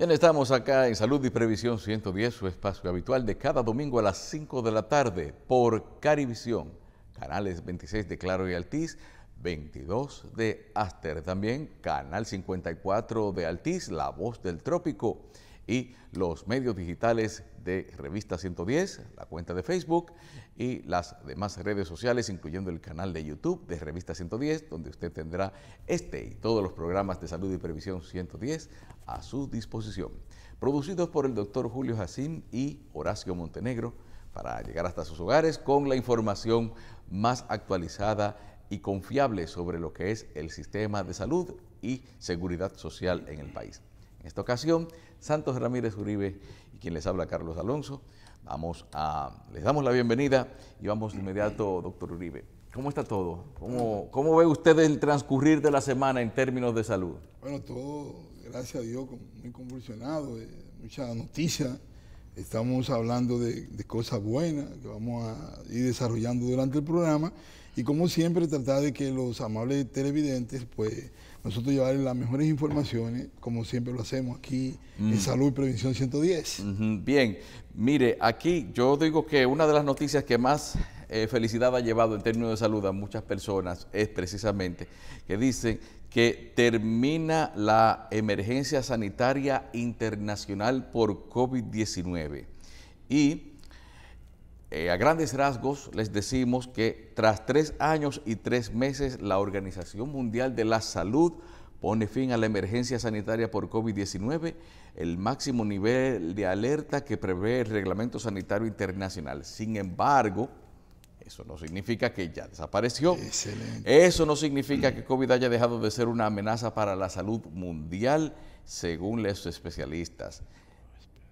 Bien, estamos acá en Salud y Previsión 110, su espacio habitual de cada domingo a las 5 de la tarde por Carivisión, canales 26 de Claro y Altiz, 22 de Aster, también canal 54 de Altiz, La Voz del Trópico, y los medios digitales de Revista 110, la cuenta de Facebook y las demás redes sociales, incluyendo el canal de YouTube de Revista 110, donde usted tendrá este y todos los programas de Salud y Previsión 110 a su disposición. Producidos por el doctor Julio Jacín y Horacio Montenegro, para llegar hasta sus hogares con la información más actualizada y confiable sobre lo que es el sistema de salud y seguridad social en el país. En esta ocasión, Santos Ramírez Uribe y quien les habla, Carlos Alonso. Les damos la bienvenida y vamos de inmediato, doctor Uribe. ¿Cómo está todo? ¿Cómo ve usted el transcurrir de la semana en términos de salud? Bueno, todo, gracias a Dios, muy convulsionado, mucha noticia. Estamos hablando de cosas buenas que vamos a ir desarrollando durante el programa y como siempre tratar de que los amables televidentes, pues nosotros llevarles las mejores informaciones, como siempre lo hacemos aquí en Salud y Prevención 110. Bien, mire, aquí yo digo que una de las noticias que más felicidad ha llevado en términos de salud a muchas personas es precisamente que dicen que termina la emergencia sanitaria internacional por COVID-19 y a grandes rasgos les decimos que tras 3 años y 3 meses la Organización Mundial de la Salud pone fin a la emergencia sanitaria por COVID-19, el máximo nivel de alerta que prevé el Reglamento Sanitario Internacional. Sin embargo, eso no significa que ya desapareció. Excelente. Eso no significa que COVID haya dejado de ser una amenaza para la salud mundial, según los especialistas.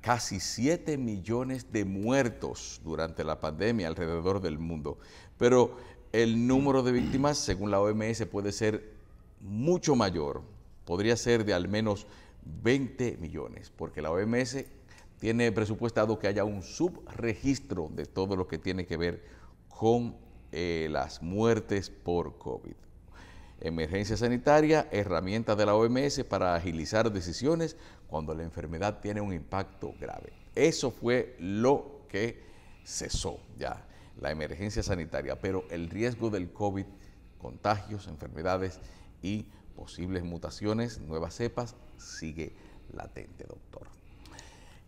Casi 7 millones de muertos durante la pandemia alrededor del mundo. Pero el número de víctimas, según la OMS, puede ser mucho mayor. Podría ser de al menos 20 millones, porque la OMS tiene presupuestado que haya un subregistro de todo lo que tiene que ver con las muertes por COVID. Emergencia sanitaria, herramienta de la OMS para agilizar decisiones cuando la enfermedad tiene un impacto grave. Eso fue lo que cesó ya, la emergencia sanitaria, pero el riesgo del COVID, contagios, enfermedades y posibles mutaciones, nuevas cepas, sigue latente, doctor.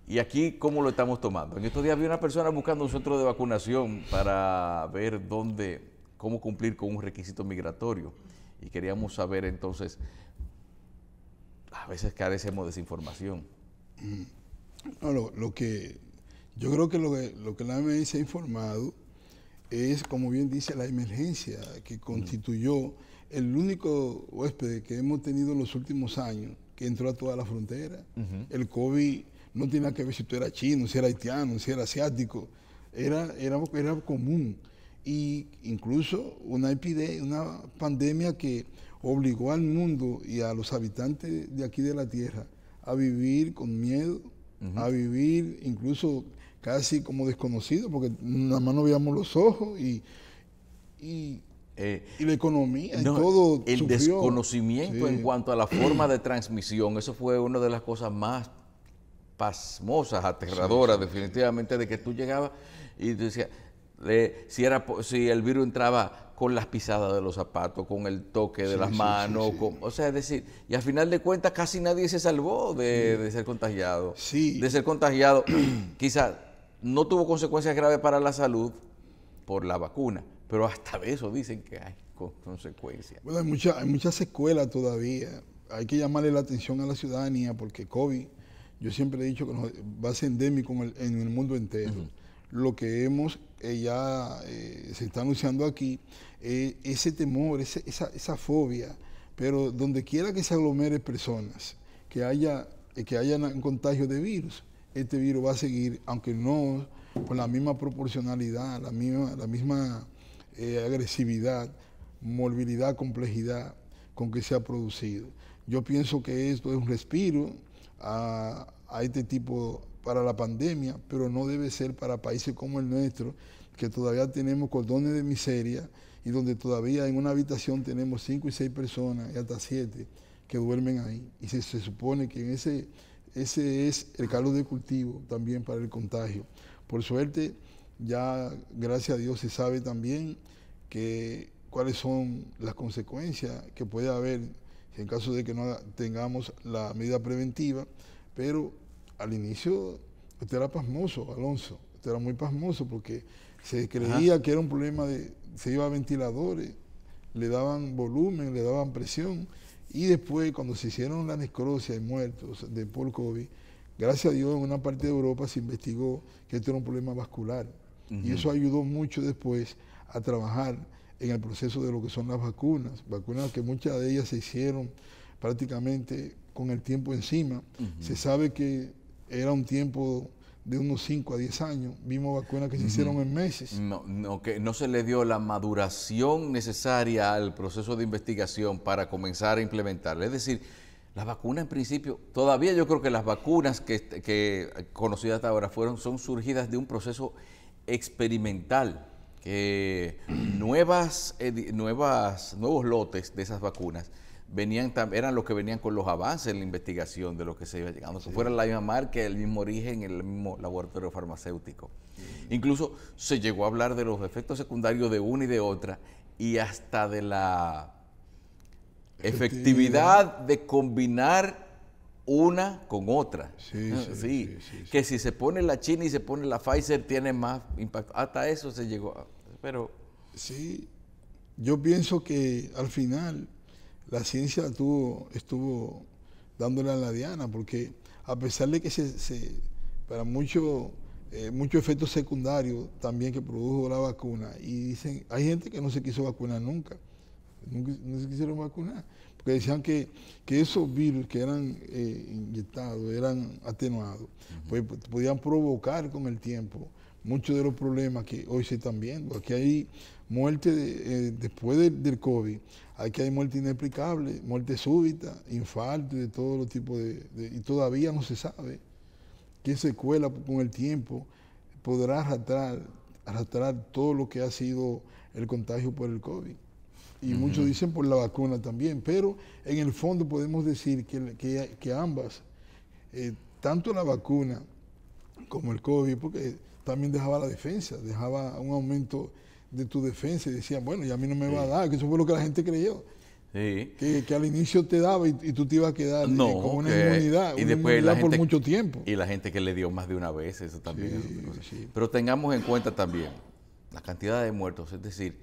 Y aquí, ¿cómo lo estamos tomando? En estos días había una persona buscando un centro de vacunación para ver cómo cumplir con un requisito migratorio. Y queríamos saber entonces, a veces carecemos de esa información. No, yo creo que lo que la OMS ha informado es, como bien dice, la emergencia que constituyó el único huésped que hemos tenido en los últimos años, que entró a toda la frontera. El COVID no tiene que ver si tú eras chino, si eras haitiano, si eras asiático, era común. Y incluso una epidemia, una pandemia que obligó al mundo y a los habitantes de aquí de la Tierra a vivir con miedo, a vivir incluso casi como desconocidos, porque nada más no veíamos los ojos y la economía y todo el sufrió. Desconocimiento Sí. en cuanto a la forma de transmisión, eso fue una de las cosas más pasmosas, aterradoras, definitivamente, de que tú llegabas y decías, si el virus entraba con las pisadas de los zapatos, con el toque de las manos, o sea, es decir, y al final de cuentas casi nadie se salvó de ser contagiado. Sí. De ser contagiado, quizás no tuvo consecuencias graves para la salud por la vacuna, pero hasta de eso dicen que hay consecuencias. Bueno, hay muchas secuelas todavía. Hay que llamarle la atención a la ciudadanía porque COVID, yo siempre he dicho que va a ser endémico en el mundo entero. Lo que se está anunciando aquí, ese temor, esa fobia, pero donde quiera que se aglomeren personas, que haya un contagio de virus, este virus va a seguir, aunque no con la misma proporcionalidad, la misma agresividad, morbilidad, complejidad con que se ha producido. Yo pienso que esto es un respiro a este tipo para la pandemia, pero no debe ser para países como el nuestro, que todavía tenemos cordones de miseria y donde todavía en una habitación tenemos 5 y 6 personas y hasta 7 que duermen ahí. Y se supone que ese es el caldo de cultivo también para el contagio. Por suerte, ya gracias a Dios se sabe también cuáles son las consecuencias que puede haber en caso de que no tengamos la medida preventiva, pero al inicio usted era pasmoso, Alonso, usted era muy pasmoso porque se creía que era un problema se iba a ventiladores, le daban volumen, le daban presión, y después cuando se hicieron la necrosia y muertos por COVID, gracias a Dios en una parte de Europa se investigó que esto era un problema vascular, y eso ayudó mucho después a trabajar en el proceso de lo que son las vacunas que muchas de ellas se hicieron prácticamente con el tiempo encima. Se sabe que era un tiempo de unos 5 a 10 años. Vimos vacunas que se hicieron en meses. Que no se le dio la maduración necesaria al proceso de investigación para comenzar a implementarla. Es decir, las vacunas en principio, todavía yo creo que las vacunas que conocidas hasta ahora son surgidas de un proceso experimental, que nuevos lotes de esas vacunas eran los que venían con los avances en la investigación de lo que se iba llegando, que fuera la misma marca, el mismo origen, el mismo laboratorio farmacéutico. Incluso se llegó a hablar de los efectos secundarios de una y de otra, y hasta de la efectividad de combinar una con otra. Que si se pone la China y se pone la Pfizer tiene más impacto. Hasta eso se llegó. Pero sí, yo pienso que al final la ciencia estuvo dándole a la diana, porque a pesar de que para muchos efectos secundarios también que produjo la vacuna, y dicen, hay gente que no se quiso vacunar nunca se quisieron vacunar, porque decían que esos virus que eran inyectados, eran atenuados, pues podían provocar con el tiempo muchos de los problemas que hoy se están viendo. Aquí hay muerte después del COVID, aquí hay muerte inexplicable, muerte súbita, infarto y de todos los tipos y todavía no se sabe qué secuela con el tiempo podrá arrastrar todo lo que ha sido el contagio por el COVID. Y muchos dicen por la vacuna también, pero en el fondo podemos decir que ambas, tanto la vacuna como el COVID, porque también dejaba la defensa, dejaba un aumento de tu defensa y decían, bueno, ya a mí no me va a dar, que eso fue lo que la gente creyó. Que al inicio te daba y tú te ibas a quedar con una inmunidad, y después la gente, por mucho tiempo. Y la gente que le dio más de una vez, eso también es otra cosa. Pero tengamos en cuenta también la cantidad de muertos, es decir,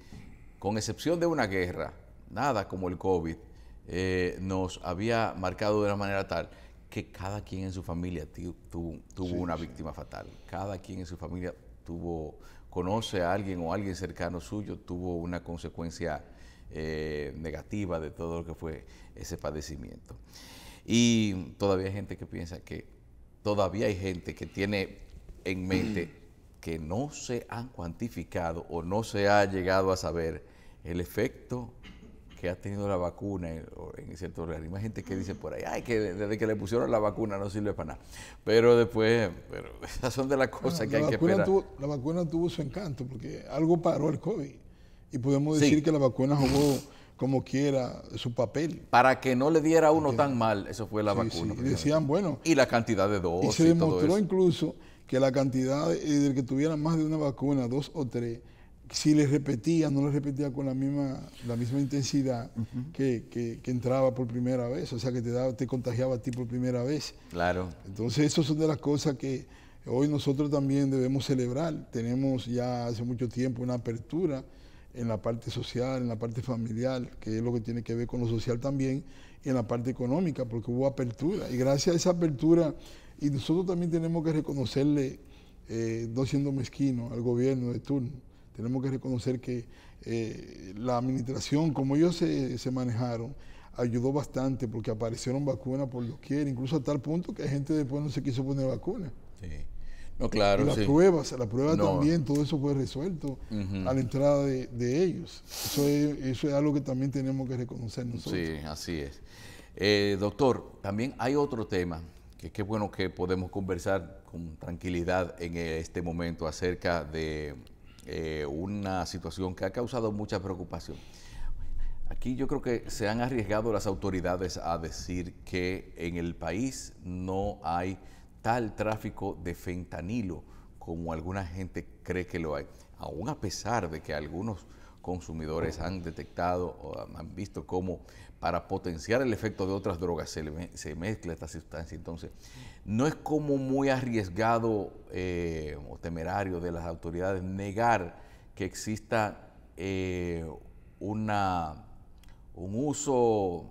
con excepción de una guerra, nada como el COVID nos había marcado de una manera tal que cada quien en su familia tuvo una víctima fatal. Cada quien en su familia conoce a alguien o alguien cercano suyo, tuvo una consecuencia negativa de todo lo que fue ese padecimiento. Y todavía hay gente que piensa todavía hay gente que tiene en mente que no se han cuantificado o no se ha llegado a saber el efecto que ha tenido la vacuna en cierto organismo. Hay gente que dice por ahí, que desde que le pusieron la vacuna no sirve para nada. Pero después, esas son de las cosas que hay que esperar. La vacuna tuvo su encanto, porque algo paró el COVID. Y podemos decir que la vacuna jugó como quiera su papel. Para que no le diera a uno tan mal, eso fue la vacuna. Y decían, bueno. Y la cantidad de dosis. Y se demostró incluso que la cantidad del que tuviera más de una vacuna, 2 o 3, si les repetía, no les repetía con la misma intensidad que entraba por primera vez, o sea que te contagiaba a ti por primera vez. Claro. Entonces eso son de las cosas que hoy nosotros también debemos celebrar. Tenemos ya hace mucho tiempo una apertura en la parte social, en la parte familiar, que es lo que tiene que ver con lo social también, y en la parte económica, porque hubo apertura. Y gracias a esa apertura, y nosotros también tenemos que reconocerle, no siendo mezquino, al gobierno de turno, tenemos que reconocer que la administración, como ellos se manejaron, ayudó bastante porque aparecieron vacunas por doquier, incluso a tal punto que hay gente después no se quiso poner vacuna. Sí. No, claro, y las pruebas también, todo eso fue resuelto a la entrada de ellos. Eso es algo que también tenemos que reconocer nosotros. Sí, así es. Doctor, también hay otro tema que qué bueno que podemos conversar con tranquilidad en este momento acerca de una situación que ha causado mucha preocupación. Aquí yo creo que se han arriesgado las autoridades a decir que en el país no hay tal tráfico de fentanilo como alguna gente cree que lo hay, aún a pesar de que algunos consumidores han detectado o han visto cómo para potenciar el efecto de otras drogas se mezcla esta sustancia. Entonces, no es como muy arriesgado o temerario de las autoridades negar que exista un uso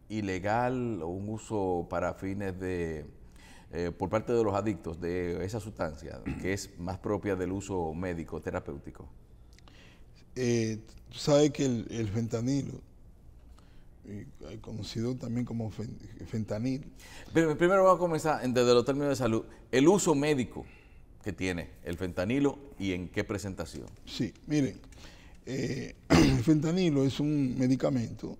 ilegal o un uso para fines de por parte de los adictos de esa sustancia, que es más propia del uso médico, terapéutico. Tú sabes que el fentanilo, conocido también como fentanil. Pero primero vamos a comenzar desde los términos de salud. El uso médico que tiene el fentanilo y en qué presentación. Sí, miren, el fentanilo es un medicamento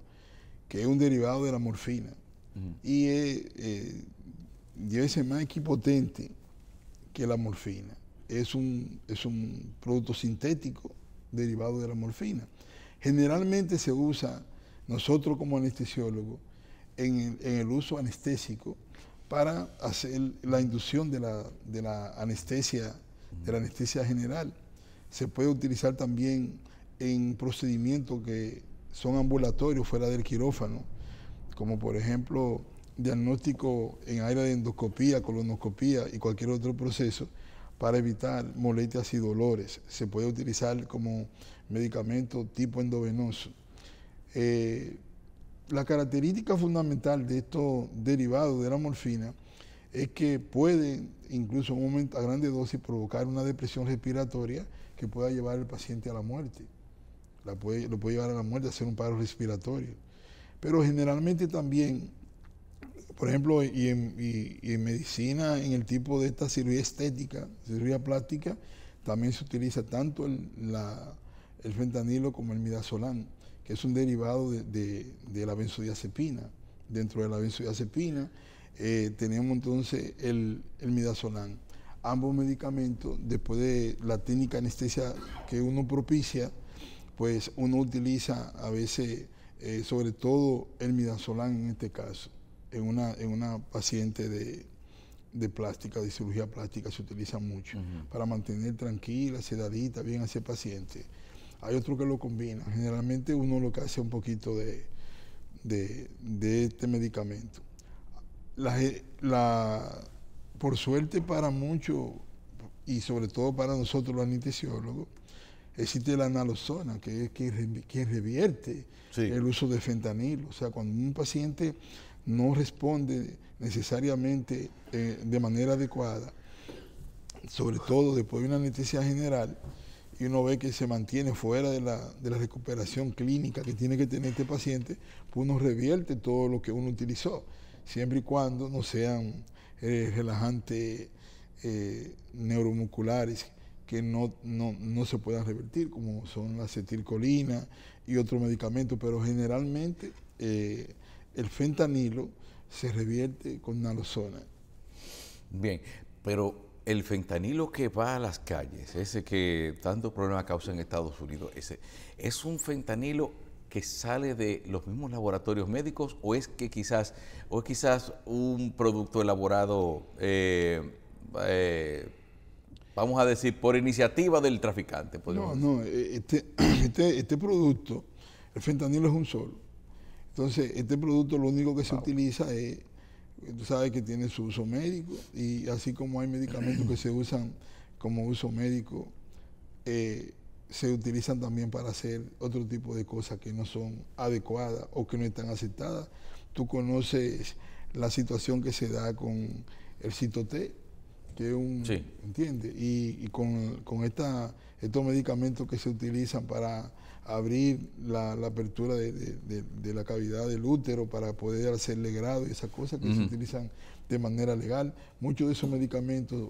que es un derivado de la morfina y debe ser más equipotente que la morfina. Es un producto sintético derivado de la morfina. Generalmente se usa, nosotros como anestesiólogos, en el uso anestésico para hacer la inducción de la anestesia general. Se puede utilizar también en procedimientos que son ambulatorios fuera del quirófano, como por ejemplo diagnóstico en área de endoscopía, colonoscopía y cualquier otro proceso para evitar molestias y dolores. Se puede utilizar como medicamento tipo endovenoso. La característica fundamental de estos derivados de la morfina es que puede, incluso en un momento a grande dosis, provocar una depresión respiratoria que pueda llevar al paciente a la muerte. Lo puede llevar a la muerte, a hacer un paro respiratorio. Pero generalmente también, por ejemplo, y en medicina, en el tipo de esta cirugía estética, cirugía plástica, también se utiliza tanto el fentanilo como el midazolam, que es un derivado de la benzodiazepina. Dentro de la benzodiazepina tenemos entonces el midazolam. Ambos medicamentos, después de la técnica anestesia que uno propicia, pues uno utiliza a veces, sobre todo el midazolam en este caso, en una paciente de plástica, de cirugía plástica, se utiliza mucho para mantener tranquila, sedadita, bien a ese paciente. Hay otro que lo combina. Generalmente uno lo que hace un poquito de este medicamento. Por suerte para muchos, y sobre todo para nosotros los anestesiólogos, existe la naloxona, que es quien revierte el uso de fentanilo. O sea, cuando un paciente no responde necesariamente de manera adecuada, sobre todo después de una anestesia general, y uno ve que se mantiene fuera de la recuperación clínica que tiene que tener este paciente, pues uno revierte todo lo que uno utilizó, siempre y cuando no sean relajantes neuromusculares que no se puedan revertir, como son la acetilcolina y otros medicamentos, pero generalmente el fentanilo se revierte con naloxona. Bien, pero el fentanilo que va a las calles, ese que tantos problemas causa en Estados Unidos, ¿es un fentanilo que sale de los mismos laboratorios médicos o es quizás un producto elaborado, vamos a decir, por iniciativa del traficante? No, este producto, el fentanilo es un solo. Entonces, este producto lo único que se utiliza es, tú sabes que tiene su uso médico, y así como hay medicamentos que se usan como uso médico, se utilizan también para hacer otro tipo de cosas que no son adecuadas o que no están aceptadas. Tú conoces la situación que se da con el Citoté, que es un, sí, ¿entiendes? Y con estos medicamentos que se utilizan para abrir la apertura de la cavidad del útero para poder hacer legrado y esas cosas que se utilizan de manera legal. Muchos de esos medicamentos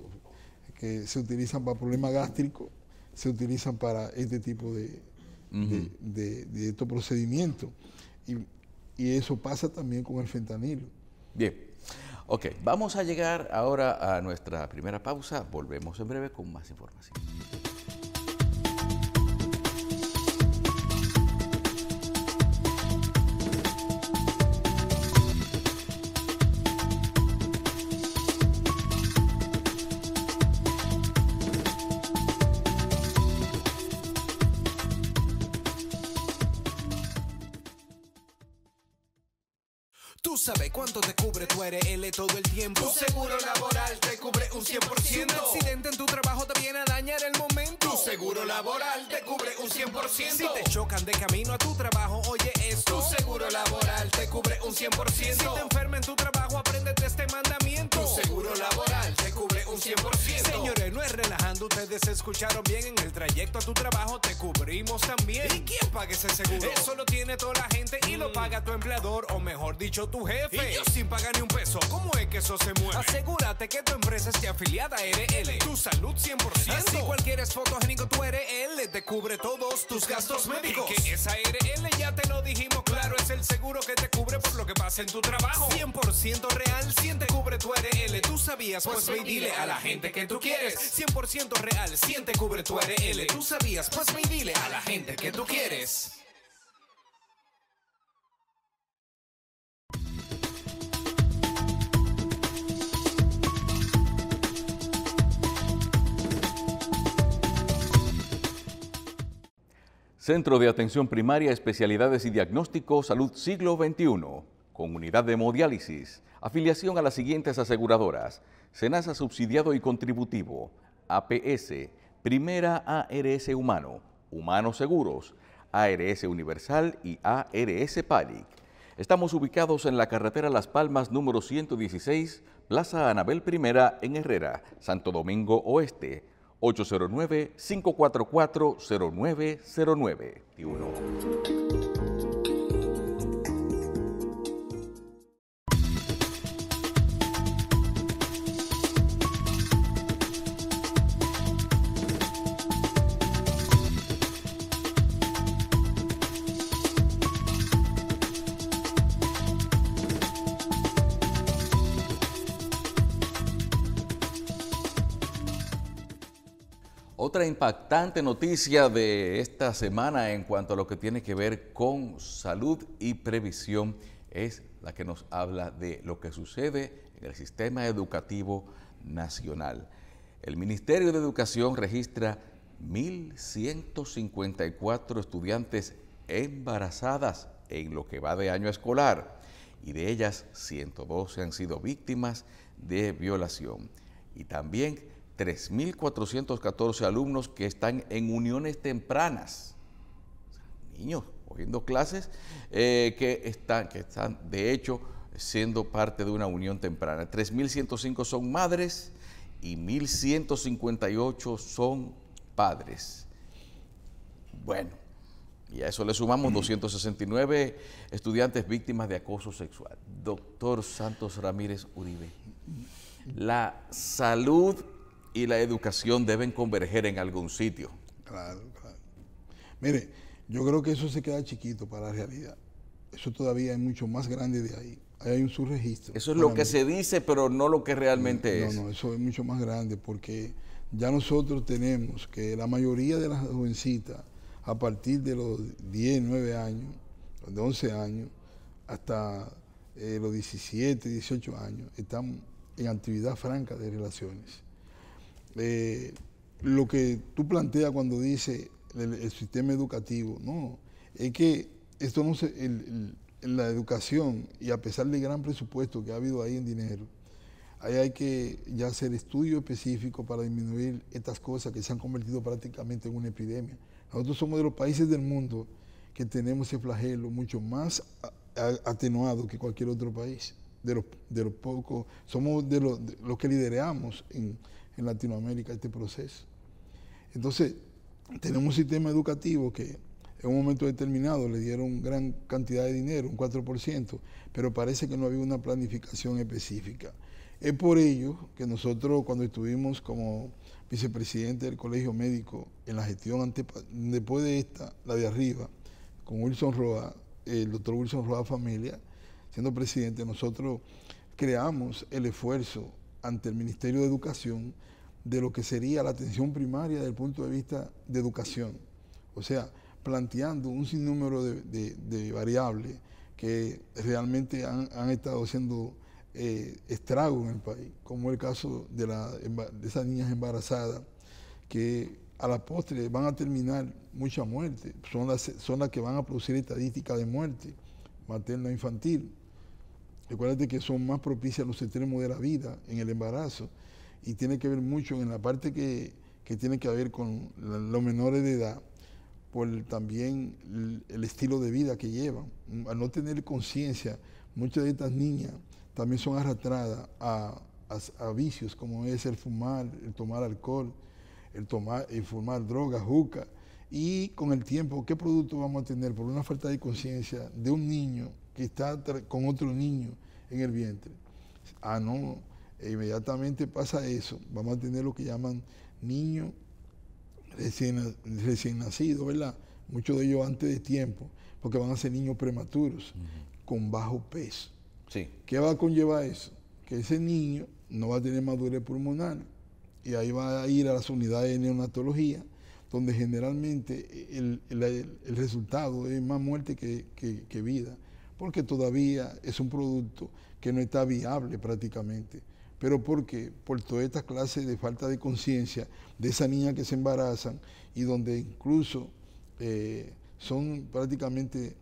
que se utilizan para problemas gástricos se utilizan para este tipo de estos procedimientos. Y eso pasa también con el fentanilo. Bien. Ok, vamos a llegar ahora a nuestra primera pausa. Volvemos en breve con más información. Tú sabes cuánto te cubre tu ARL todo el tiempo. Tu seguro laboral te cubre un 100%. Si un accidente en tu trabajo te viene a dañar el momento, tu seguro laboral te cubre un 100%. Si te chocan de camino a tu trabajo, oye esto, tu seguro laboral te cubre un 100%. Si te enfermas en tu trabajo, apréndete este mandamiento. Tu seguro laboral te cubre un 100%. Señores, no es relajando, ustedes escucharon bien. En el trayecto a tu trabajo te cubrimos también. ¿Y quién paga ese seguro? Eso lo tiene toda la gente y lo paga tu empleador, o mejor dicho, tu jefe. Y yo sin pagar ni un peso, ¿cómo es que eso se mueve? Asegúrate que tu empresa esté afiliada a ARL. Tu salud 100%. Así cualquier es fotogénico, tu ARL te cubre todos tus gastos médicos. Que esa ARL ya te lo dijimos claro, es el seguro que te cubre por lo que pasa en tu trabajo. 100% real, 100 te cubre tu ARL. ¿Tú sabías? Pues ve y dile a la gente que tú quieres. 100% real, 100 te cubre tu ARL. ¿Tú sabías? Pues ve y dile a la gente que tú quieres. Centro de Atención Primaria, Especialidades y Diagnóstico, Salud Siglo XXI, con unidad de hemodiálisis, afiliación a las siguientes aseguradoras: Senasa Subsidiado y Contributivo, APS, Primera ARS Humano, Humanos Seguros, ARS Universal y ARS Palic. Estamos ubicados en la carretera Las Palmas número 116, Plaza Anabel I en Herrera, Santo Domingo Oeste, 809-544-0909. Otra impactante noticia de esta semana en cuanto a lo que tiene que ver con salud y previsión es la que nos habla de lo que sucede en el sistema educativo nacional. El Ministerio de Educación registra 1.154 estudiantes embarazadas en lo que va de año escolar, y de ellas 112 han sido víctimas de violación. Y también 3.414 alumnos que están en uniones tempranas, niños cogiendo clases que están de hecho siendo parte de una unión temprana. 3.105 son madres y 1.158 son padres. Bueno, y a eso le sumamos 269 estudiantes víctimas de acoso sexual. Doctor Santos Ramírez Uribe, la salud y la educación deben converger en algún sitio. Claro, claro. Mire, yo creo que eso se queda chiquito para la realidad. Eso todavía es mucho más grande de ahí. Ahí hay un subregistro. Eso es lo que se dice, pero no lo que realmente es. No, eso es mucho más grande, porque ya nosotros tenemos que la mayoría de las jovencitas, a partir de los 10, 9 años, de 11 años, hasta los 17, 18 años, están en actividad franca de relaciones. Lo que tú planteas cuando dices el sistema educativo, no, es que esto no se, en la educación, y a pesar del gran presupuesto que ha habido ahí en dinero, ahí hay que ya hacer estudios específicos para disminuir estas cosas que se han convertido prácticamente en una epidemia. Nosotros somos de los países del mundo que tenemos ese flagelo mucho más atenuado que cualquier otro país. De los pocos, somos de los que lideramos en Latinoamérica este proceso. Entonces, tenemos un sistema educativo que en un momento determinado le dieron gran cantidad de dinero, un 4%, pero parece que no había una planificación específica. Es por ello que nosotros, cuando estuvimos como vicepresidente del Colegio Médico en la gestión después de esta, la de arriba, con Wilson Roa, el doctor Wilson Roa Familia, siendo presidente, nosotros creamos el esfuerzo ante el Ministerio de Educación de lo que sería la atención primaria desde el punto de vista de educación. O sea, planteando un sinnúmero de variables que realmente han estado haciendo estragos en el país, como el caso de esas niñas embarazadas que a la postre van a terminar mucha muerte, son las que van a producir estadísticas de muerte materna infantil. Recuérdate que son más propicias a los extremos de la vida en el embarazo y tiene que ver mucho en la parte que tiene que ver con los menores de edad, por también el estilo de vida que llevan. Al no tener conciencia, muchas de estas niñas también son arrastradas a vicios como es el fumar, el tomar alcohol, el fumar drogas, juca. Y con el tiempo, ¿qué producto vamos a tener? Por una falta de conciencia de un niño que está con otro niño en el vientre. No, inmediatamente pasa eso. Vamos a tener lo que llaman niños recién nacidos, ¿verdad? Muchos de ellos antes de tiempo, porque van a ser niños prematuros, con bajo peso. Sí. ¿Qué va a conllevar eso? Que ese niño no va a tener madurez pulmonar y ahí va a ir a las unidades de neonatología, donde generalmente el resultado es más muerte que vida, porque todavía es un producto que no está viable prácticamente. ¿Pero por qué? Por toda esta clase de falta de conciencia de esas niñas que se embarazan y donde incluso son prácticamente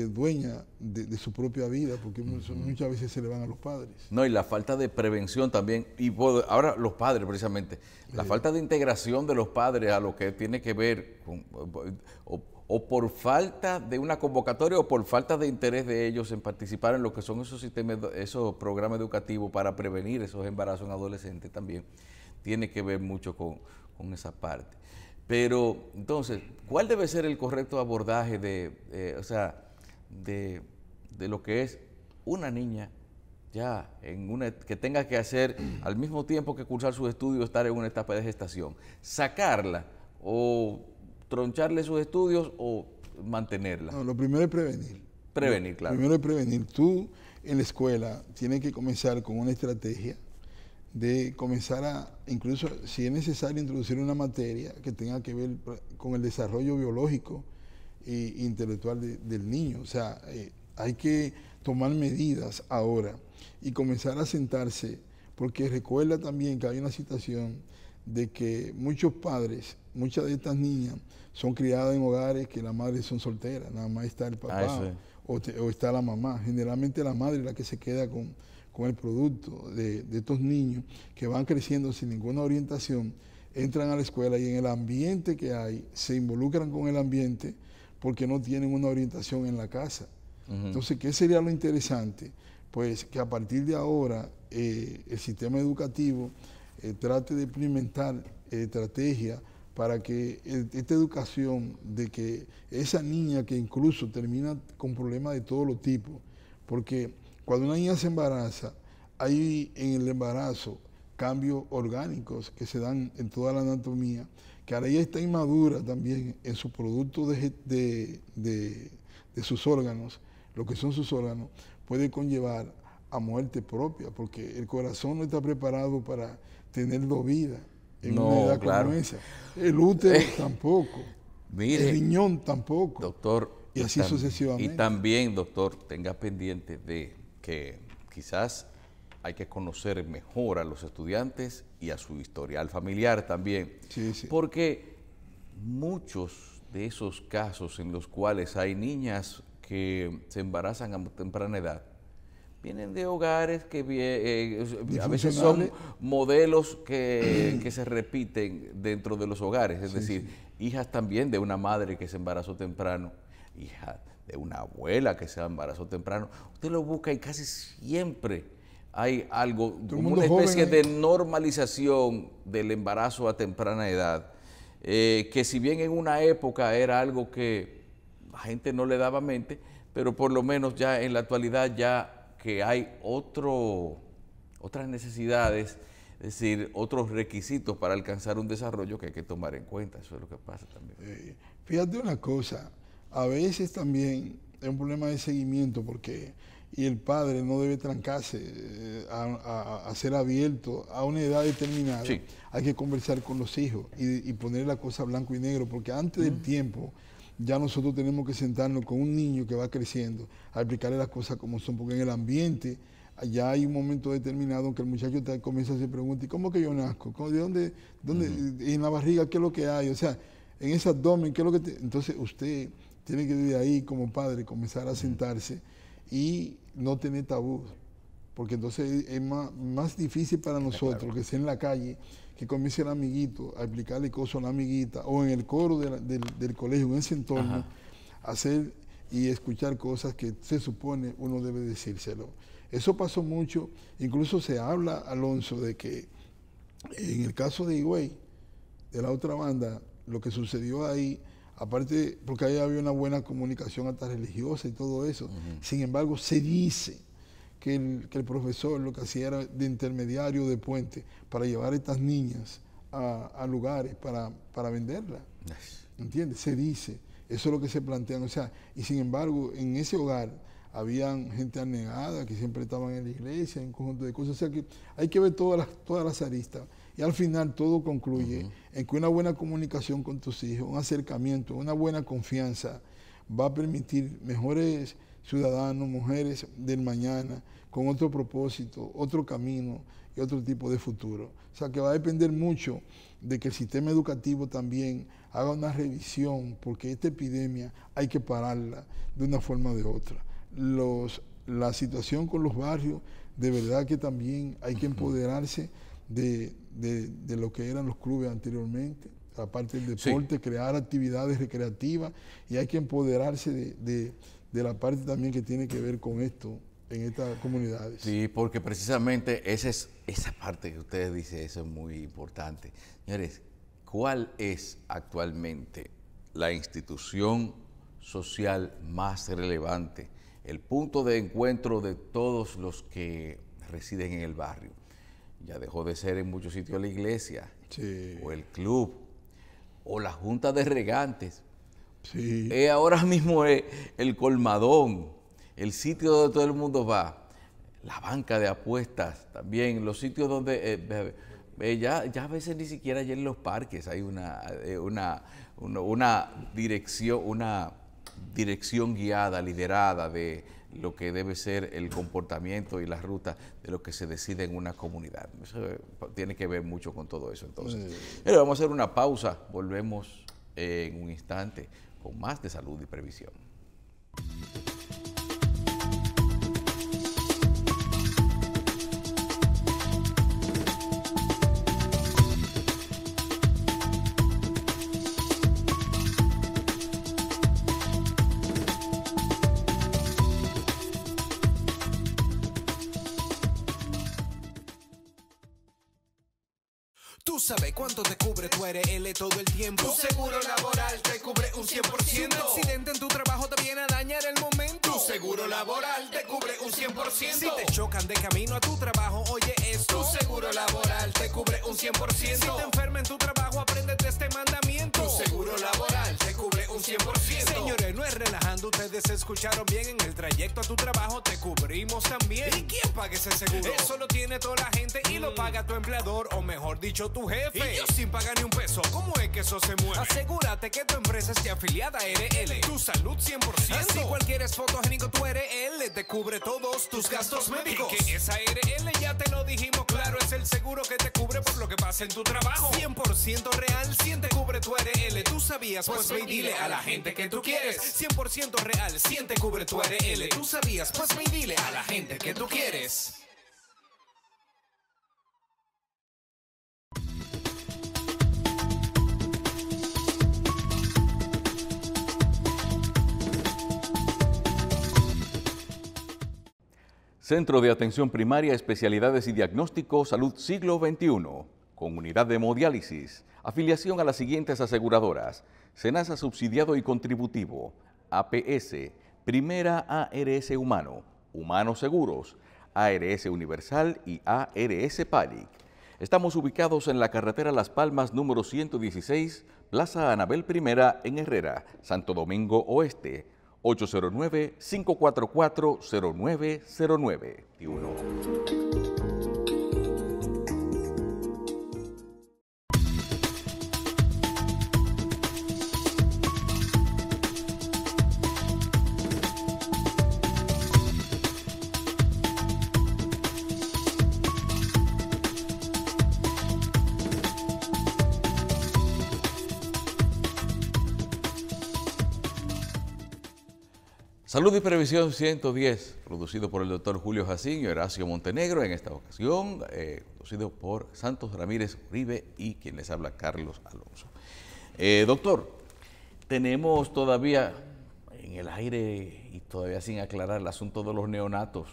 dueñas de su propia vida, porque muchas veces se le van a los padres. No, y la falta de prevención también, y ahora los padres precisamente, la falta de integración de los padres a lo que tiene que ver con, o por falta de una convocatoria o por falta de interés de ellos en participar en lo que son esos sistemas, esos programas educativos para prevenir esos embarazos en adolescentes también, tiene que ver mucho con esa parte. Pero, entonces, ¿cuál debe ser el correcto abordaje de lo que es una niña ya que tenga que hacer al mismo tiempo que cursar sus estudios, estar en una etapa de gestación? ¿Sacarla o troncharle sus estudios o mantenerla? No, lo primero es prevenir. Prevenir, claro. Lo primero es prevenir. Tú en la escuela tienes que comenzar con una estrategia de comenzar incluso si es necesario, introducir una materia que tenga que ver con el desarrollo biológico e intelectual del niño. O sea, hay que tomar medidas ahora y comenzar a sentarse, porque recuerda también que hay una situación de que muchos padres, muchas de estas niñas son criadas en hogares que las madres son solteras, nada más está el papá o está la mamá. Generalmente la madre es la que se queda con el producto de estos niños que van creciendo sin ninguna orientación, entran a la escuela y en el ambiente que hay se involucran con el ambiente porque no tienen una orientación en la casa. Entonces, ¿qué sería lo interesante? Pues que a partir de ahora el sistema educativo trate de implementar estrategias para que esta educación de que esa niña que incluso termina con problemas de todos los tipos, porque cuando una niña se embaraza, hay en el embarazo cambios orgánicos que se dan en toda la anatomía, que ahora ella está inmadura también en su producto de sus órganos, lo que son sus órganos, puede conllevar a muerte propia, porque el corazón no está preparado para tener vida en una edad como esa. El útero tampoco. Mire, el riñón tampoco. Doctor. Y así sucesivamente. Y también, doctor, tenga pendiente de que quizás hay que conocer mejor a los estudiantes y a su historial familiar también. Sí, sí. Porque muchos de esos casos en los cuales hay niñas que se embarazan a temprana edad, vienen de hogares que a veces son modelos que se repiten dentro de los hogares, es decir, hijas también de una madre que se embarazó temprano, hija de una abuela que se embarazó temprano. Usted lo busca y casi siempre hay algo, como una especie de normalización del embarazo a temprana edad, que si bien en una época era algo que la gente no le daba mente, pero por lo menos ya en la actualidad ya que hay otras necesidades, es decir, otros requisitos para alcanzar un desarrollo que hay que tomar en cuenta. Eso es lo que pasa también. Fíjate una cosa, a veces también es un problema de seguimiento porque el padre no debe trancarse a ser abierto a una edad determinada. Sí. Hay que conversar con los hijos y poner la cosa blanco y negro, porque antes del tiempo ya nosotros tenemos que sentarnos con un niño que va creciendo a explicarle las cosas como son, porque en el ambiente ya hay un momento determinado en que el muchacho comienza a hacer preguntas: ¿y cómo que yo nazco? ¿De dónde en la barriga qué es lo que hay? O sea, en ese abdomen, ¿qué es lo que Entonces usted tiene que desde ahí como padre comenzar a sentarse y no tener tabú. porque entonces es más difícil para nosotros que sea en la calle, que comience el amiguito a explicarle cosas a la amiguita, o en el coro del colegio, en ese entorno, hacer y escuchar cosas que se supone uno debe decírselo. Eso pasó mucho, incluso se habla, Alonso, de que en el caso de Higüey, de la otra banda, lo que sucedió ahí, aparte, porque ahí había una buena comunicación hasta religiosa y todo eso, sin embargo, se dice que el profesor lo que hacía era de intermediario, de puente, para llevar a estas niñas a lugares para venderlas. ¿Entiendes? Se dice, eso es lo que se plantean, o sea, y sin embargo, en ese hogar habían gente anegada que siempre estaban en la iglesia, en un conjunto de cosas, o sea que hay que ver todas las aristas, y al final todo concluye en que una buena comunicación con tus hijos, un acercamiento, una buena confianza, va a permitir mejores ciudadanos, mujeres del mañana, con otro propósito, otro camino y otro tipo de futuro. O sea que va a depender mucho de que el sistema educativo también haga una revisión, porque esta epidemia hay que pararla de una forma o de otra. La situación con los barrios, de verdad que también hay que empoderarse de lo que eran los clubes anteriormente, aparte del deporte, crear actividades recreativas, y hay que empoderarse de la parte también que tiene que ver con esto en estas comunidades. Sí, porque precisamente esa parte que ustedes dicen, eso es muy importante. Señores, ¿cuál es actualmente la institución social más relevante, el punto de encuentro de todos los que residen en el barrio? Ya dejó de ser en muchos sitios la iglesia, o el club, o la junta de regantes. Ahora mismo es el colmadón, el sitio donde todo el mundo va, la banca de apuestas también, los sitios donde ya a veces ni siquiera allá en los parques hay una dirección guiada, liderada de lo que debe ser el comportamiento y la ruta de lo que se decide en una comunidad. Eso tiene que ver mucho con todo eso. Entonces, pero vamos a hacer una pausa, volvemos en un instante con más de salud y previsión. Tú sabes cuánto te cubre tu ARL todo el tiempo. Tu seguro laboral te cubre un 100%. Si un accidente en tu trabajo te viene a dañar el momento, tu seguro laboral te cubre un 100%. Si te chocan de camino a tu trabajo, oye esto, tu seguro laboral te cubre un 100%. Si te enfermas en tu trabajo, apréndete este mandamiento, tu seguro laboral te cubre un 100%. Señores, no es relajando, ustedes escucharon bien. En el trayecto a tu trabajo te cubrimos también. ¿Y quién paga ese seguro? Eso lo tiene toda la gente y lo paga tu empleador, o mejor dicho, tu jefe. Y yo sin pagar ni un peso, ¿cómo es que eso se mueve? Asegúrate que tu empresa esté afiliada a ARL. Tu salud 100%. Así cualquier es fotogénico, tu ARL te cubre todos tus gastos médicos. Y que esa ARL, ya te lo dijimos claro, es el seguro que te cubre por lo que pasa en tu trabajo. 100% real, 100 te cubre tu ARL. ¿Tú sabías? Pues ve y dile a la gente que tú quieres. 100% real, 100 te cubre tu ARL. ¿Tú sabías? Pues ve y dile a la gente que tú quieres. Centro de Atención Primaria, Especialidades y Diagnóstico, Salud Siglo XXI, con unidad de hemodiálisis, afiliación a las siguientes aseguradoras: SENASA subsidiado y contributivo, APS, Primera ARS Humano, Humano Seguros, ARS Universal y ARS Palic. Estamos ubicados en la carretera Las Palmas número 116, Plaza Anabel I en Herrera, Santo Domingo Oeste, 809-544-0909. Salud y Previsión 110, producido por el doctor Julio Jacinho y Horacio Montenegro, en esta ocasión, producido por Santos Ramírez Uribe y quien les habla, Carlos Alonso. Doctor, tenemos todavía en el aire y todavía sin aclarar el asunto de los neonatos.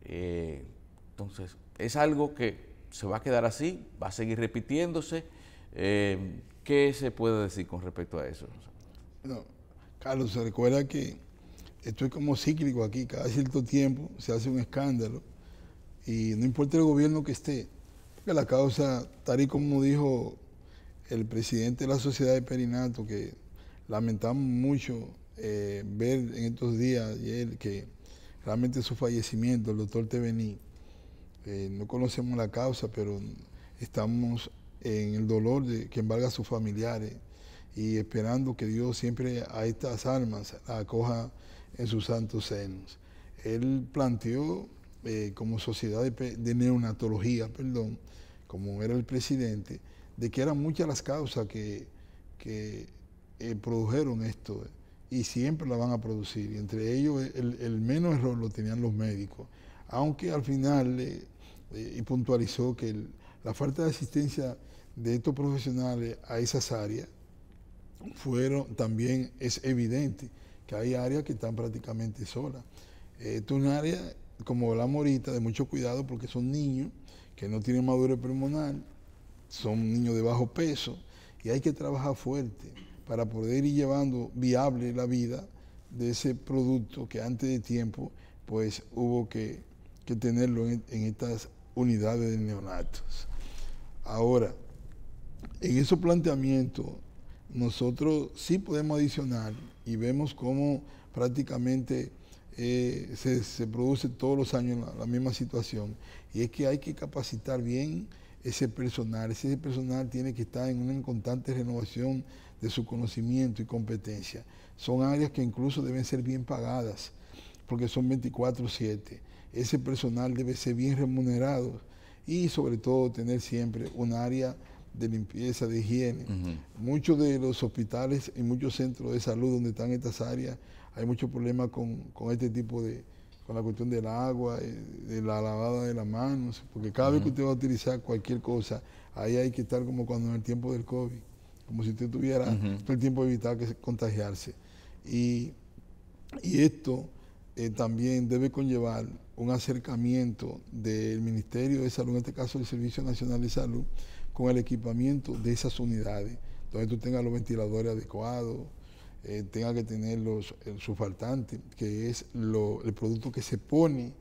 Entonces, ¿es algo que se va a quedar así? ¿Va a seguir repitiéndose? ¿Qué se puede decir con respecto a eso? No, Carlos, se recuerda que esto es como cíclico aquí, cada cierto tiempo se hace un escándalo y no importa el gobierno que esté, porque la causa, tal y como dijo el presidente de la Sociedad de Perinato, que lamentamos mucho ver en estos días ayer que realmente su fallecimiento, el doctor Tebení, no conocemos la causa, pero estamos en el dolor de que embarga a sus familiares y esperando que Dios siempre a estas almas la acoja en sus santos senos. Él planteó como sociedad de neonatología, como era el presidente, de que eran muchas las causas que produjeron esto y siempre la van a producir. Y entre ellos el menos error lo tenían los médicos, aunque al final y puntualizó que la falta de asistencia de estos profesionales a esas áreas también es evidente que hay áreas que están prácticamente solas. Esto es un área, como hablamos ahorita, de mucho cuidado porque son niños que no tienen madurez pulmonar, son niños de bajo peso y hay que trabajar fuerte para poder ir llevando viable la vida de ese producto que antes de tiempo pues hubo que tenerlo en estas unidades de neonatos. Ahora, en esos planteamientos nosotros sí podemos adicionar y vemos cómo prácticamente se produce todos los años la misma situación, y es que hay que capacitar bien ese personal tiene que estar en una constante renovación de su conocimiento y competencia. Son áreas que incluso deben ser bien pagadas, porque son 24/7. Ese personal debe ser bien remunerado y sobre todo tener siempre un área de limpieza, de higiene. Muchos de los hospitales y muchos centros de salud donde están estas áreas, hay muchos problemas con este tipo con la cuestión del agua, de la lavada de las manos, porque cada vez que usted va a utilizar cualquier cosa, ahí hay que estar como cuando en el tiempo del COVID, como si usted tuviera todo el tiempo evitar contagiarse. Y esto también debe conllevar un acercamiento del Ministerio de Salud, en este caso el Servicio Nacional de Salud, con el equipamiento de esas unidades, donde tú tengas los ventiladores adecuados, tenga que tener el sulfatante, que es el producto que se pone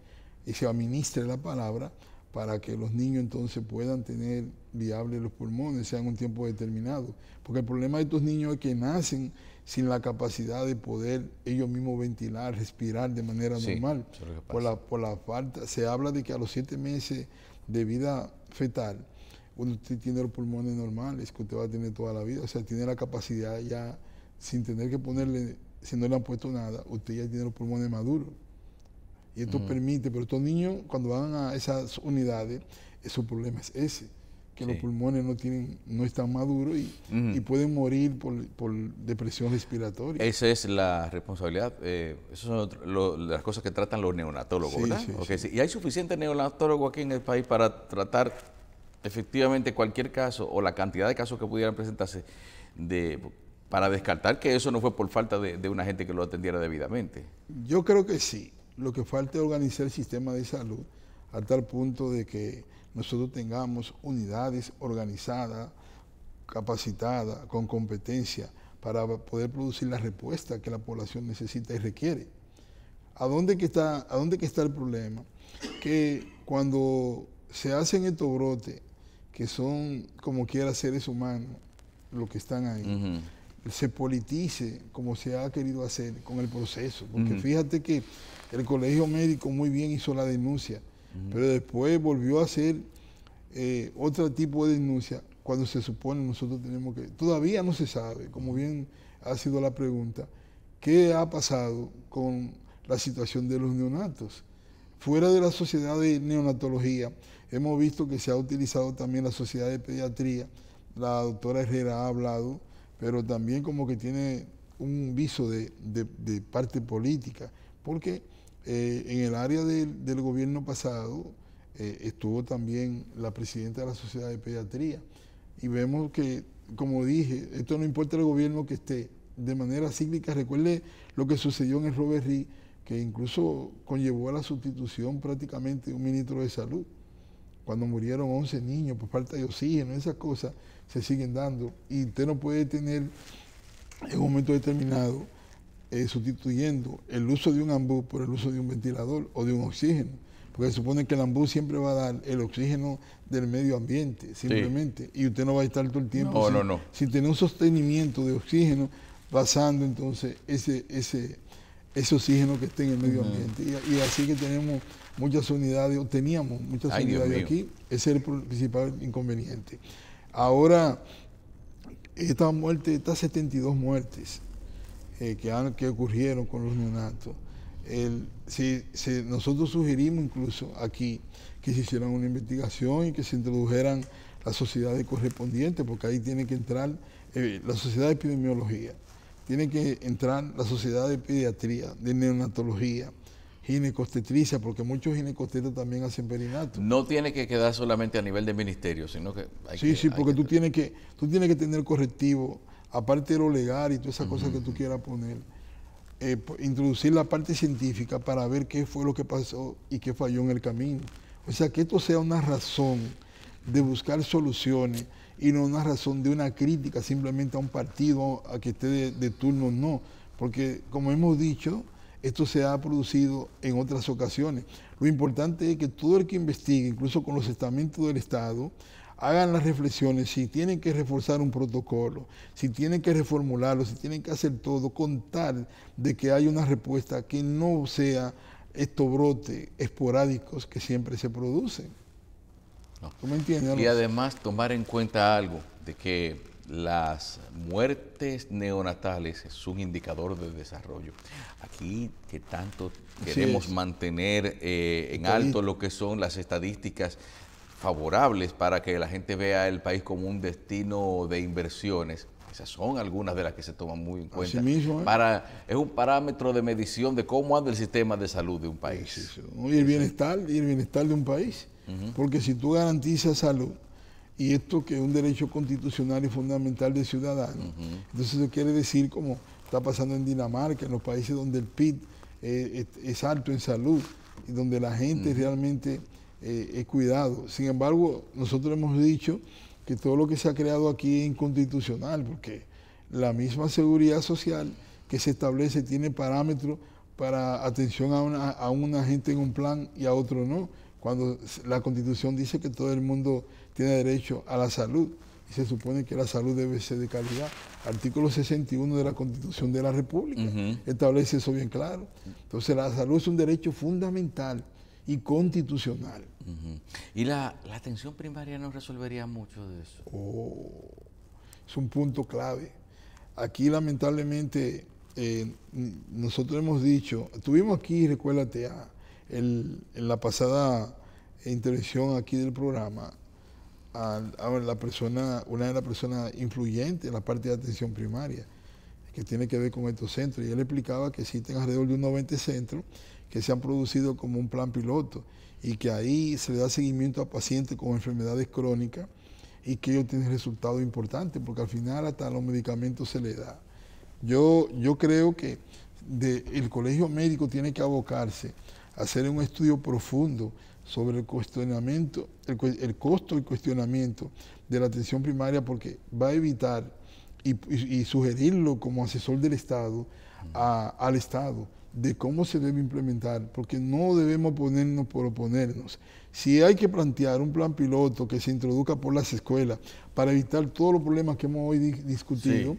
y se administra la palabra para que los niños entonces puedan tener viables los pulmones, sean un tiempo determinado. Porque el problema de estos niños es que nacen sin la capacidad de poder ellos mismos ventilar, respirar de manera normal. Por la falta, se habla de que a los 7 meses de vida fetal, usted tiene los pulmones normales, que usted va a tener toda la vida, o sea, tiene la capacidad ya, sin tener que ponerle, si no le han puesto nada, usted ya tiene los pulmones maduros. Y esto permite, pero estos niños, cuando van a esas unidades, su problema es ese, que los pulmones no están maduros y pueden morir por depresión respiratoria. Esa es la responsabilidad, esas son las cosas que tratan los neonatólogos, ¿verdad? Sí. ¿Y hay suficientes neonatólogos aquí en el país para tratar efectivamente cualquier caso o la cantidad de casos que pudieran presentarse para descartar que eso no fue por falta de una gente que lo atendiera debidamente? Yo creo que sí. Lo que falta es organizar el sistema de salud a tal punto de que nosotros tengamos unidades organizadas, capacitadas, con competencia, para poder producir la respuesta que la población necesita y requiere. ¿A dónde que está el problema? Que cuando se hacen estos brotes, que son como quiera seres humanos, los que están ahí, se politice como se ha querido hacer con el proceso. Porque fíjate que el colegio médico muy bien hizo la denuncia, pero después volvió a hacer otro tipo de denuncia cuando se supone nosotros tenemos que... Todavía no se sabe, como bien ha sido la pregunta, qué ha pasado con la situación de los neonatos. Fuera de la sociedad de neonatología, hemos visto que se ha utilizado también la sociedad de pediatría. La doctora Herrera ha hablado, pero también como que tiene un viso de parte política, porque en el área del gobierno pasado estuvo también la presidenta de la Sociedad de Pediatría, y vemos que, como dije, esto no importa el gobierno que esté, de manera cíclica. Recuerde lo que sucedió en el Robert Reed, que incluso conllevó a la sustitución prácticamente de un ministro de salud, cuando murieron 11 niños por falta de oxígeno. Esas cosas se siguen dando, y usted no puede tener en un momento determinado sustituyendo el uso de un ambú por el uso de un ventilador o de un oxígeno, porque se supone que el ambú siempre va a dar el oxígeno del medio ambiente, simplemente, y usted no va a estar todo el tiempo sin tener un sostenimiento de oxígeno, pasando entonces ese oxígeno que esté en el medio ambiente. Y así que tenemos muchas unidades, o teníamos muchas unidades aquí. Ese es el principal inconveniente. Ahora, estas 72 muertes que ocurrieron con los neonatos, nosotros sugerimos incluso aquí que se hiciera una investigación y que se introdujeran las sociedades correspondientes, porque ahí tiene que entrar la sociedad de epidemiología, tiene que entrar la sociedad de pediatría, de neonatología, ginecobstetricia, porque muchos ginecobstetras también hacen perinato. No tiene que quedar solamente a nivel de ministerio, sino que porque tú tienes que tener correctivo, aparte de lo legal y todas esas cosas que tú quieras poner, introducir la parte científica para ver qué fue lo que pasó y qué falló en el camino. O sea, que esto sea una razón de buscar soluciones y no una razón de una crítica simplemente a un partido a que esté de turno, no. Porque, como hemos dicho, esto se ha producido en otras ocasiones. Lo importante es que todo el que investigue, incluso con los estamentos del Estado, hagan las reflexiones, si tienen que reforzar un protocolo, si tienen que reformularlo, si tienen que hacer todo, con tal de que haya una respuesta que no sea estos brotes esporádicos que siempre se producen. ¿Tú me entiendes? Y además tomar en cuenta algo, de que las muertes neonatales es un indicador de desarrollo. Aquí que tanto queremos mantener en alto lo que son las estadísticas favorables para que la gente vea el país como un destino de inversiones. Esas son algunas de las que se toman muy en cuenta. Así mismo, es un parámetro de medición de cómo anda el sistema de salud de un país. Y el bienestar de un país. Porque si tú garantizas salud, y esto que es un derecho constitucional y fundamental de ciudadanos, entonces eso quiere decir, como está pasando en Dinamarca, en los países donde el PIB es alto en salud y donde la gente realmente es cuidado. Sin embargo, nosotros hemos dicho que todo lo que se ha creado aquí es inconstitucional, porque la misma seguridad social que se establece tiene parámetros para atención a una gente en un plan y a otro no, cuando la Constitución dice que todo el mundo tiene derecho a la salud, y se supone que la salud debe ser de calidad. Artículo 61 de la Constitución de la República establece eso bien claro. Entonces la salud es un derecho fundamental y constitucional. ¿Y la atención primaria no resolvería mucho de eso? Es un punto clave. Aquí lamentablemente nosotros hemos dicho, tuvimos aquí, recuérdate, en la pasada intervención aquí del programa, a una de las personas influyentes en la parte de atención primaria, que tiene que ver con estos centros, y él explicaba que existen alrededor de 90 centros que se han producido como un plan piloto, y que ahí se le da seguimiento a pacientes con enfermedades crónicas, y que ellos tienen resultados importantes, porque al final hasta los medicamentos se les da. Yo creo que el colegio médico tiene que abocarse a hacer un estudio profundo sobre el cuestionamiento, el costo y cuestionamiento de la atención primaria, porque va a evitar y sugerirlo como asesor del Estado al Estado de cómo se debe implementar, porque no debemos ponernos por oponernos. Si hay que plantear un plan piloto que se introduzca por las escuelas para evitar todos los problemas que hemos hoy discutido,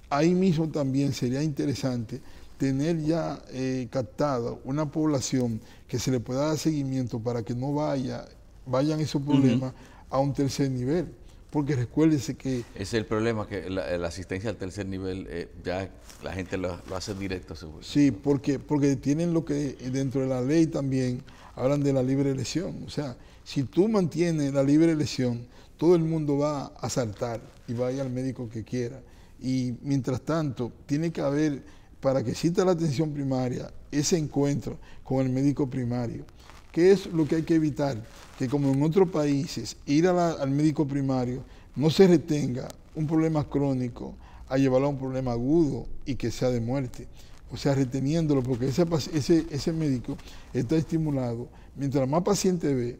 ahí mismo también sería interesante tener ya captada una población que se le pueda dar seguimiento para que no vayan esos problemas a un tercer nivel. Porque recuérdese que... Ese es el problema, que la asistencia al tercer nivel, ya la gente lo hace directo, seguro. Sí, porque tienen lo que dentro de la ley también hablan de la libre elección. O sea, si tú mantienes la libre elección, todo el mundo va a saltar y va a ir al médico que quiera. Y mientras tanto, tiene que haber para que exista la atención primaria, ese encuentro con el médico primario. ¿Qué es lo que hay que evitar? Que como en otros países, ir al médico primario no se retenga un problema crónico a llevarlo a un problema agudo y que sea de muerte. O sea, reteniéndolo, porque ese médico está estimulado. Mientras más paciente ve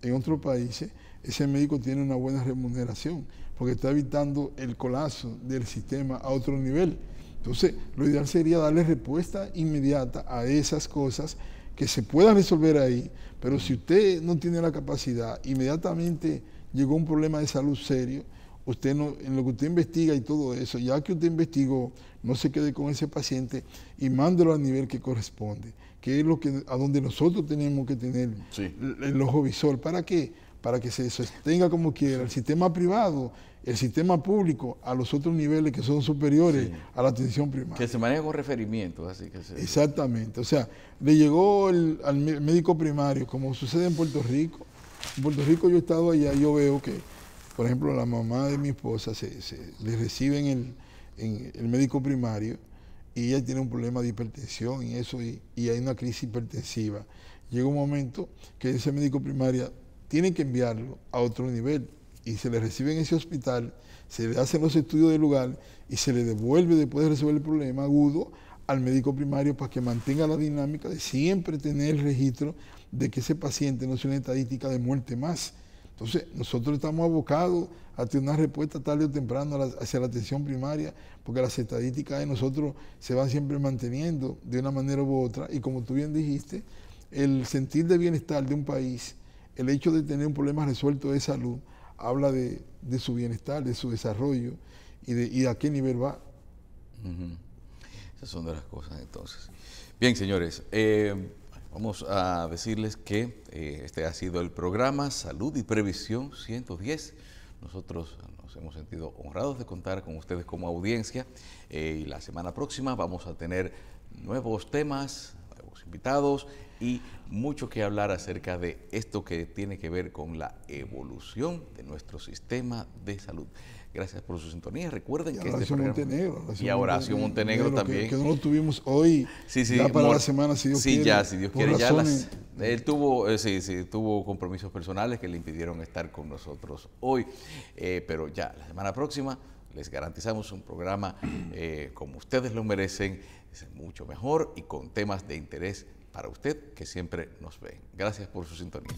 en otros países, ese médico tiene una buena remuneración, porque está evitando el colapso del sistema a otro nivel. Entonces, lo ideal sería darle respuesta inmediata a esas cosas que se puedan resolver ahí, pero si usted no tiene la capacidad, inmediatamente llegó un problema de salud serio, usted no, en lo que usted investiga y todo eso, ya que usted investigó, no se quede con ese paciente y mándelo al nivel que corresponde, que es a donde nosotros tenemos que tener el ojo visor. ¿Para qué? Para que se sostenga como quiera el sistema privado, el sistema público, a los otros niveles que son superiores a la atención primaria. Que se maneja con referimientos, así que Exactamente. O sea, le llegó al médico primario, como sucede en Puerto Rico. En Puerto Rico yo he estado allá y yo veo que, por ejemplo, la mamá de mi esposa le recibe en el médico primario y ella tiene un problema de hipertensión y eso, y hay una crisis hipertensiva. Llega un momento que ese médico primario tiene que enviarlo a otro nivel y se le recibe en ese hospital, se le hacen los estudios del lugar y se le devuelve después de resolver el problema agudo al médico primario para que mantenga la dinámica de siempre tener el registro de que ese paciente no sea una estadística de muerte más. Entonces, nosotros estamos abocados a tener una respuesta tarde o temprano hacia la atención primaria, porque las estadísticas de nosotros se van siempre manteniendo de una manera u otra, y como tú bien dijiste, el sentir de bienestar de un país, el hecho de tener un problema resuelto de salud, habla de su bienestar, de su desarrollo y de a qué nivel va. Esas son de las cosas entonces. Bien, señores, vamos a decirles que este ha sido el programa Salud y Previsión 110. Nosotros nos hemos sentido honrados de contar con ustedes como audiencia y la semana próxima vamos a tener nuevos temas, nuevos invitados y mucho que hablar acerca de esto que tiene que ver con la evolución de nuestro sistema de salud. Gracias por su sintonía. Recuerden que este programa... Y a Horacio Montenegro también. Que no lo tuvimos hoy, ya para la semana, si Dios quiere. Ya, si Dios quiere. Él tuvo compromisos personales que le impidieron estar con nosotros hoy. Pero ya, la semana próxima les garantizamos un programa como ustedes lo merecen, mucho mejor y con temas de interés para usted que siempre nos ve. Gracias por su sintonía.